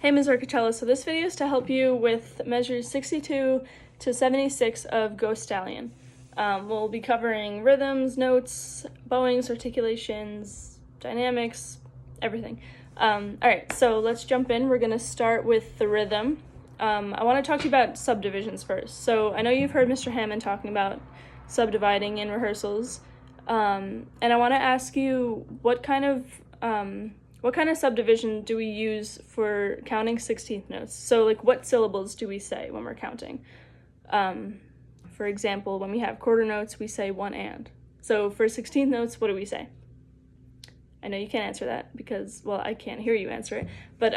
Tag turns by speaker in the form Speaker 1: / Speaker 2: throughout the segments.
Speaker 1: Hey, Ms. Cello. So this video is to help you with measures 62 to 76 of Go Stallion. We'll be covering rhythms, notes, bowings, articulations, dynamics, everything. Alright, so let's jump in. We're going to start with the rhythm. I want to talk to you about subdivisions first. So I know you've heard Mr. Hammond talking about subdividing in rehearsals. And I want to ask you what kind of subdivision do we use for counting 16th notes? So, like, what syllables do we say when we're counting? For example, when we have quarter notes, we say one and. So, for 16th notes, what do we say? I know you can't answer that because, well, I can't hear you answer it. But,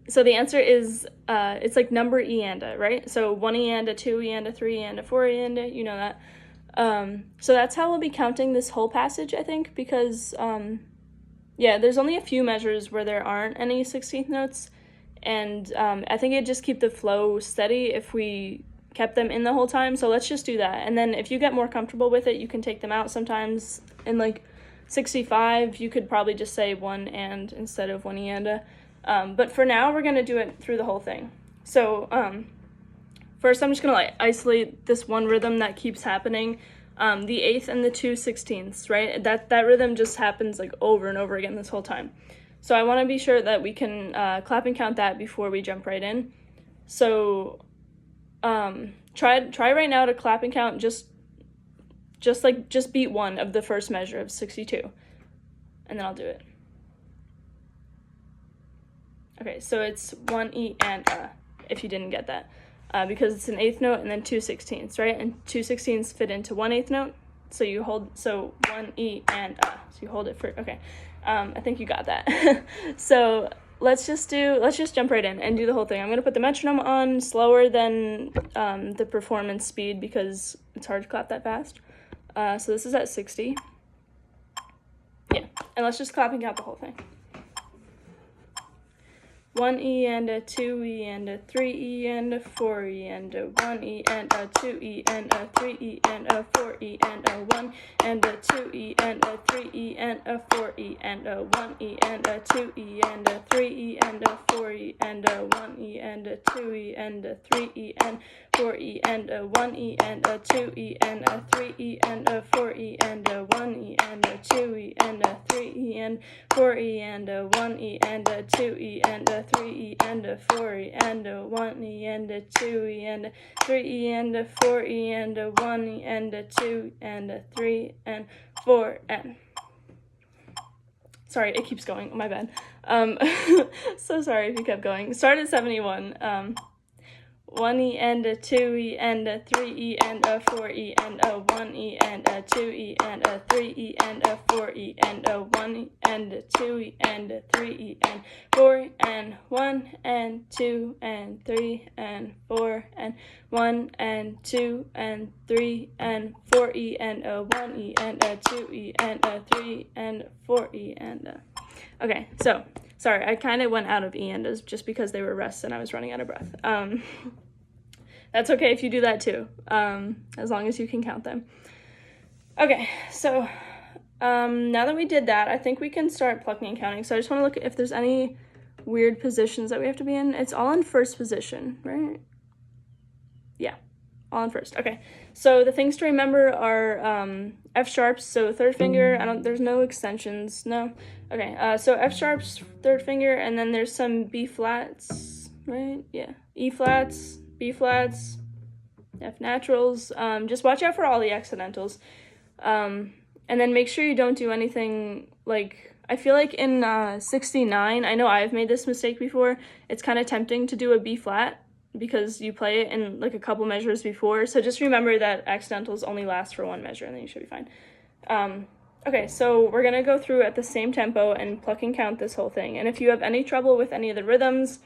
Speaker 1: so the answer is, it's like number E and a, right? So, 1 E and a, 2 E and a, 3 E and a, 4 E and a, you know that. So that's how we'll be counting this whole passage, I think, because, yeah, there's only a few measures where there aren't any 16th notes, and I think it'd just keep the flow steady if we kept them in the whole time, so let's just do that. And then if you get more comfortable with it, you can take them out sometimes. In like 65, you could probably just say one and instead of one and a. But for now, we're going to do it through the whole thing. So first, I'm just going to like isolate this one rhythm that keeps happening. The 8th and the 2/16ths, right? That rhythm just happens like over and over again this whole time. So I want to be sure that we can clap and count that before we jump right in. So try right now to clap and count just beat one of the first measure of 62, and then I'll do it. Okay, so it's 1 E and a, if you didn't get that. Because it's an 8th note and then 2/16ths, right? And 2/16ths fit into 1/8 note, so you hold, so 1 E and a. So you hold it for, okay. I think you got that. So let's just jump right in and do the whole thing. I'm gonna put the metronome on slower than the performance speed because it's hard to clap that fast. So this is at 60. Yeah, and let's just clap and count the whole thing. 1 E and a, 2 E and a, 3 E and a, 4 E and a, 1 E and a, 2 E and a, 3 E and a, 4 E and a, 1 and a, 2 E and a, 3 E and a, 4 E and a, 1 E and a, 2 E and a, 3 E and a, 4 E and a, 1 E and a, 2 E and a, 3 E and 4 E and a, 1 E and a, 2 E and a, 3 E and a, 4 E and a, 1 E and a, 2 E and a, 3 E and 4 E and a, 1 E and a, 2 E and a, 3 E and a, 4 E and a, 1 E and a, 2 E and a, 3 E and a, 4 E and a, 1 E and a, 2 and a, 3 and 4 and. Sorry, it keeps going. My bad. So sorry if you kept going. Start at 71. 1 E and a, 2 E and a, 3 E and a, 4 E and a, 1 E and a, 2 E and a, 3 E and a, 4 E and a, 1 E and a, 2 E and a, 3 E and 4 and 1 and 2 and 3 and 4 and 1 and 2 and 3 and 4 E and a, 1 E and a, 2 E and a, 3 and 4 E and a. Okay, so sorry, I kind of went out of E and A's just because they were rests and I was running out of breath. That's okay if you do that too, as long as you can count them. Okay, so now that we did that, I think we can start plucking and counting. So I just want to look if there's any weird positions that we have to be in. It's all in first position, right? Yeah, all in first. Okay, so the things to remember are F sharps, so third finger. There's no extensions, no. Okay, so F sharps, third finger, and then there's some B flats, right? Yeah, E flats, B flats, F naturals. Just watch out for all the accidentals. And then make sure you don't do anything like, I feel like in 69, I know I've made this mistake before, it's kind of tempting to do a B flat because you play it in like a couple measures before. So just remember that accidentals only last for one measure and then you should be fine. Okay, so we're going to go through at the same tempo and pluck and count this whole thing. And if you have any trouble with any of the rhythms,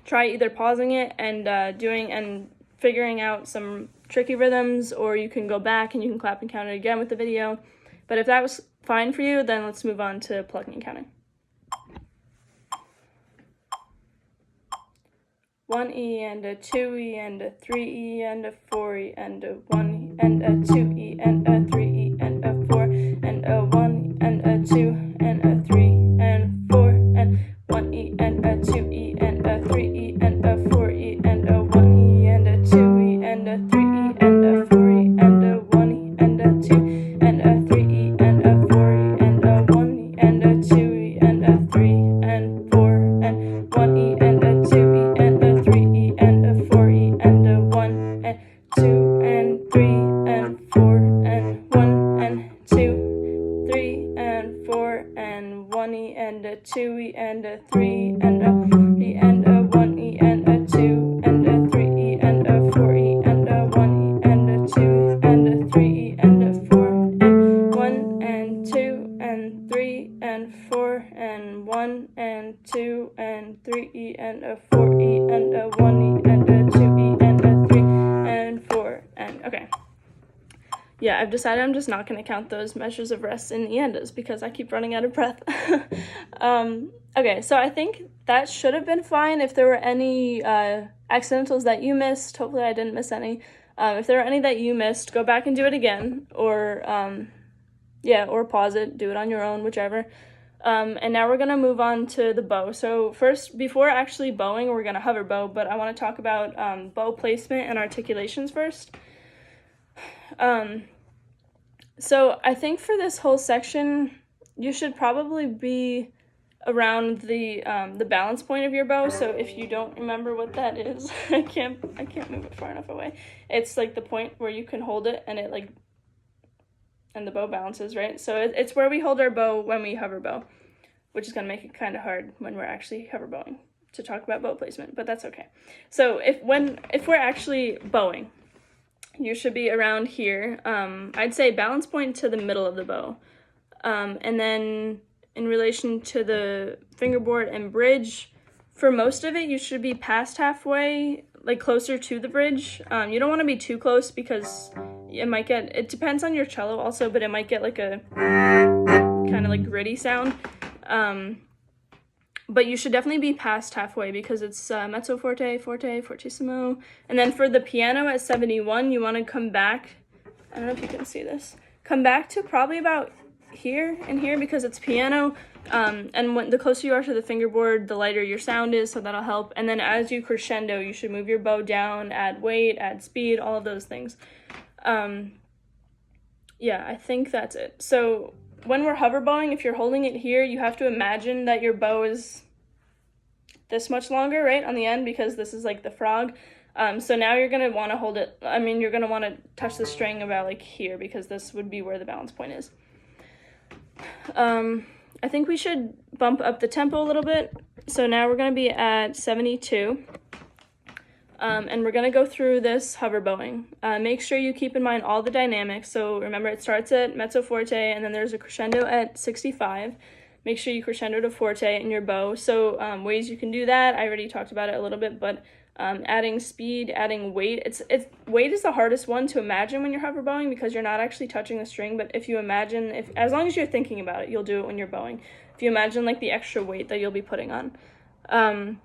Speaker 1: try either pausing it and figuring out some tricky rhythms, or you can go back and you can clap and count it again with the video. But if that was fine for you, then let's move on to plucking and counting. 1 E and a, 2 E and a, 3 E and a, 4 E and a, 1 E and a, 2 E and a, 3 E and a, 4 and a, 1 E and a, 2 and a, 3 and 4 and 1 E and a, a 2E and a 3E and a 4E and a 1E and a 2E and a 3E and a 4E and a 1E and a 2 and a 3E and a 4E and a 1E and a 2E and a 3 and 4 and 1E and a 2E and a 3E and a 4E and a 1 and 2 and 3 and 4 and 1 and 2, 3 and 4 and 1E and a 2E and a 3 and a 3 and a 1E and a 2 and a 3E and a 4E and a 1E and a 2 and a 3E and a 4 and 1 and 2 and 3 and 4 and 1 and 2 and 3E and a 4E and a 1E and a 2E and a 3 and 4 and okay. Yeah, I've decided I'm just not going to count those measures of rest in iendas because I keep running out of breath. Okay, so I think that should have been fine. If there were any accidentals that you missed, hopefully I didn't miss any. If there were any that you missed, go back and do it again, or or pause it, do it on your own, whichever. And now we're going to move on to the bow. So first, before actually bowing, we're going to hover bow, but I want to talk about bow placement and articulations first. So I think for this whole section, you should probably be around the balance point of your bow. So if you don't remember what that is, I can't move it far enough away. It's like the point where you can hold it and and the bow balances, right? So it's where we hold our bow when we hover bow, which is gonna make it kind of hard when we're actually hover bowing to talk about bow placement, but that's okay. So if we're actually bowing, you should be around here. I'd say balance point to the middle of the bow. And then in relation to the fingerboard and bridge, for most of it, you should be past halfway, like closer to the bridge. You don't want to be too close because it depends on your cello also, but it might get like a kind of like gritty sound. But you should definitely be past halfway because it's mezzo forte, forte, fortissimo. And then for the piano at 71, you want to come back. I don't know if you can see this. Come back to probably about here and here because it's piano. And when the closer you are to the fingerboard, the lighter your sound is, so that'll help. And then as you crescendo, you should move your bow down, add weight, add speed, all of those things. Yeah, I think that's it. So when we're hover bowing, if you're holding it here, you have to imagine that your bow is this much longer, right, on the end, because this is like the frog. So now you're going to want to hold it, you're going to want to touch the string about like here because this would be where the balance point is. I think we should bump up the tempo a little bit. So now we're going to be at 72. And we're going to go through this hover bowing. Make sure you keep in mind all the dynamics. So remember, it starts at mezzo forte, and then there's a crescendo at 65. Make sure you crescendo to forte in your bow. So ways you can do that, I already talked about it a little bit, but adding speed, adding weight. Weight is the hardest one to imagine when you're hover bowing because you're not actually touching the string, but if you imagine, as long as you're thinking about it, you'll do it when you're bowing. If you imagine like the extra weight that you'll be putting on. And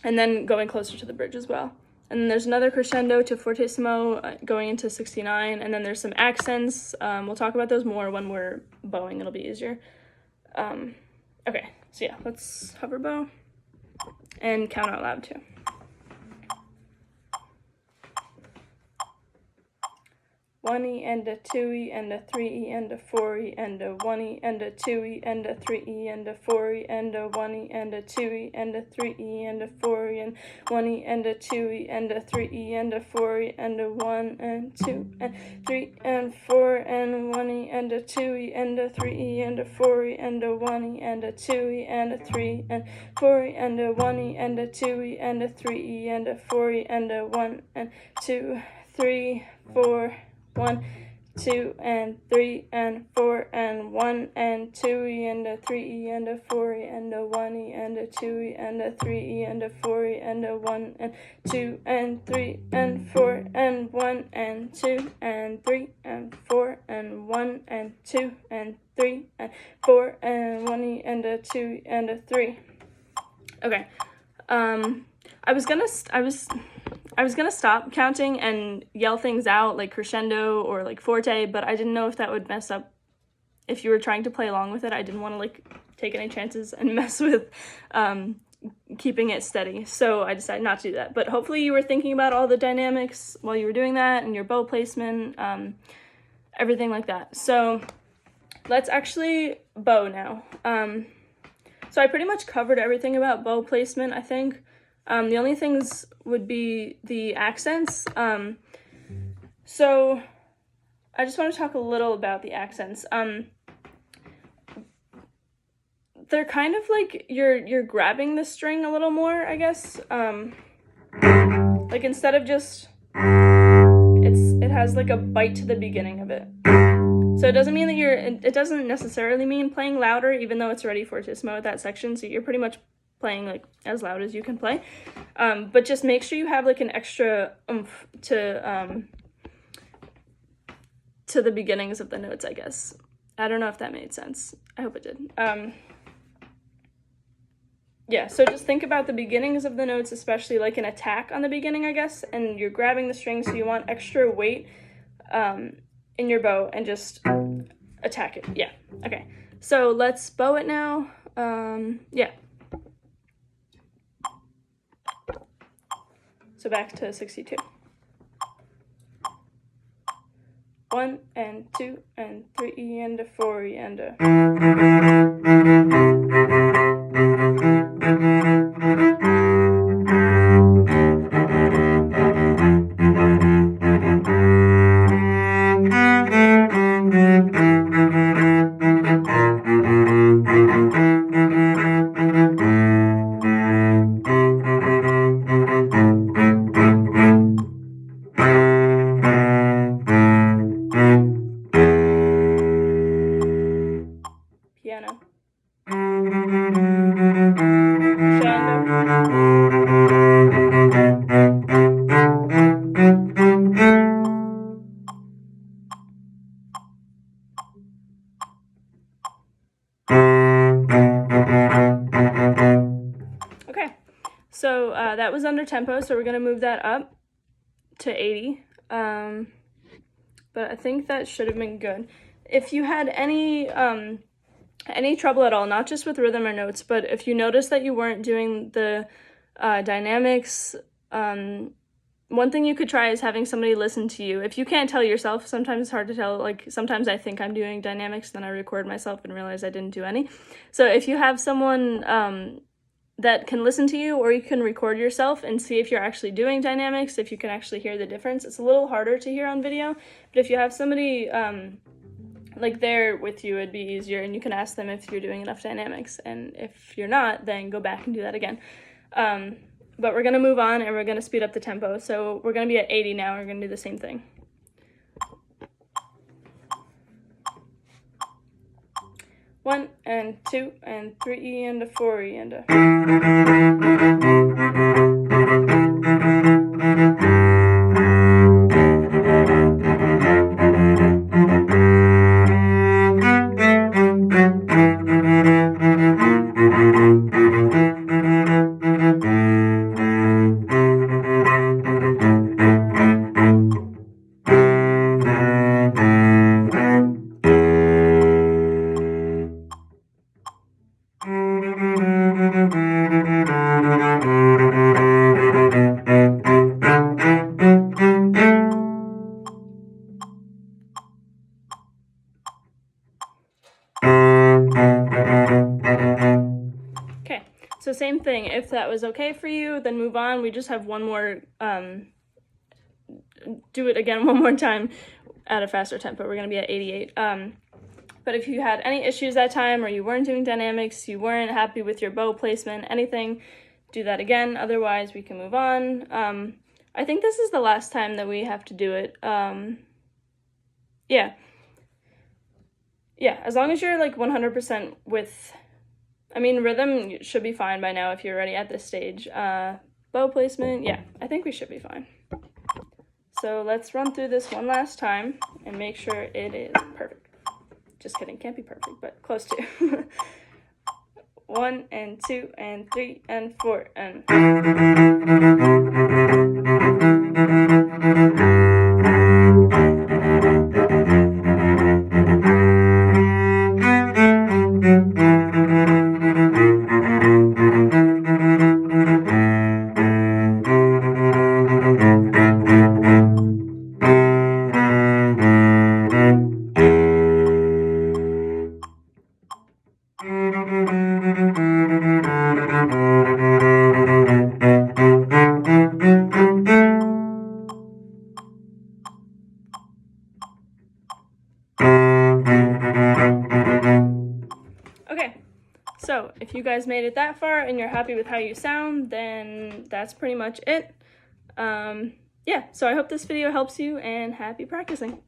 Speaker 1: then going closer to the bridge as well. And then there's another crescendo to fortissimo going into 69, and then there's some accents. We'll talk about those more when we're bowing. It'll be easier. Okay, so yeah, let's hover bow and count out loud too. 1E and a 2E and a 3E and a 4E and a 1E and a 2E and a 3E and a 4E and a 1E and a 2E and a 3E and a 4E and 1E and a 2E and a 3E and a 4E and a 1 and 2 and 3 and 4 and 1E and a 2E and a 3E and a 4E and a 1E and a 2E and a 3 and 4E and a 1E and a 2E and a 3E and a 4E and a 1 and 2, 3, 4, 1, 2, and 3, and 4, and 1, and 2E, and a 3E, and a 4E, and a 1E, and a 2E, and a 3E, and a 4E, and a 1, and 2, and 3, and 4, and 1, and 2, and 3, and 4, and 1, and 2, and 3, and 4, and 1E, and a 2, and a 3. Okay. I was gonna stop counting and yell things out like crescendo or like forte, but I didn't know if that would mess up if you were trying to play along with it. I didn't want to like take any chances and mess with keeping it steady. So I decided not to do that. But hopefully you were thinking about all the dynamics while you were doing that, and your bow placement, everything like that. So let's actually bow now. So I pretty much covered everything about bow placement, I think. The only things would be the accents. So I just want to talk a little about the accents. They're kind of like you're grabbing the string a little more, I guess. Like instead of just, it has like a bite to the beginning of it. So it doesn't mean that it doesn't necessarily mean playing louder, even though it's ready fortissimo at that section. So you're pretty much playing like as loud as you can play. But just make sure you have like an extra oomph to the beginnings of the notes, I guess. I don't know if that made sense. I hope it did. Yeah, so just think about the beginnings of the notes, especially like an attack on the beginning, I guess, and you're grabbing the string, so you want extra weight in your bow and just attack it. Yeah, okay. So let's bow it now. Yeah. So back to 62. 1 and 2 and 3 and a 4 and a. Piano. Okay, so that was under tempo, so we're going to move that up to 80. But I think that should have been good. If you had any trouble at all, not just with rhythm or notes, but if you noticed that you weren't doing the dynamics, one thing you could try is having somebody listen to you. If you can't tell yourself, sometimes it's hard to tell. Like sometimes I think I'm doing dynamics, then I record myself and realize I didn't do any. So if you have someone that can listen to you, or you can record yourself and see if you're actually doing dynamics, if you can actually hear the difference. It's a little harder to hear on video, but if you have somebody like there with you, it'd be easier, and you can ask them if you're doing enough dynamics, and if you're not, then go back and do that again. But we're going to move on, and we're going to speed up the tempo. So we're going to be at 80 now. We're going to do the same thing. 1 and 2 and 3 and a 4 and a. So same thing, if that was okay for you, then move on. We just have one more, do it again one more time at a faster tempo. We're going to be at 88. But if you had any issues that time, or you weren't doing dynamics, you weren't happy with your bow placement, anything, do that again. Otherwise, we can move on. I think this is the last time that we have to do it. Yeah, as long as you're like 100% with... I mean, rhythm should be fine by now if you're already at this stage. Bow placement, yeah, I think we should be fine. So let's run through this one last time and make sure it is perfect. Just kidding, can't be perfect, but close to. 1 and 2 and 3 and 4 and... So if you guys made it that far and you're happy with how you sound, then that's pretty much it. Yeah, so I hope this video helps you, and happy practicing.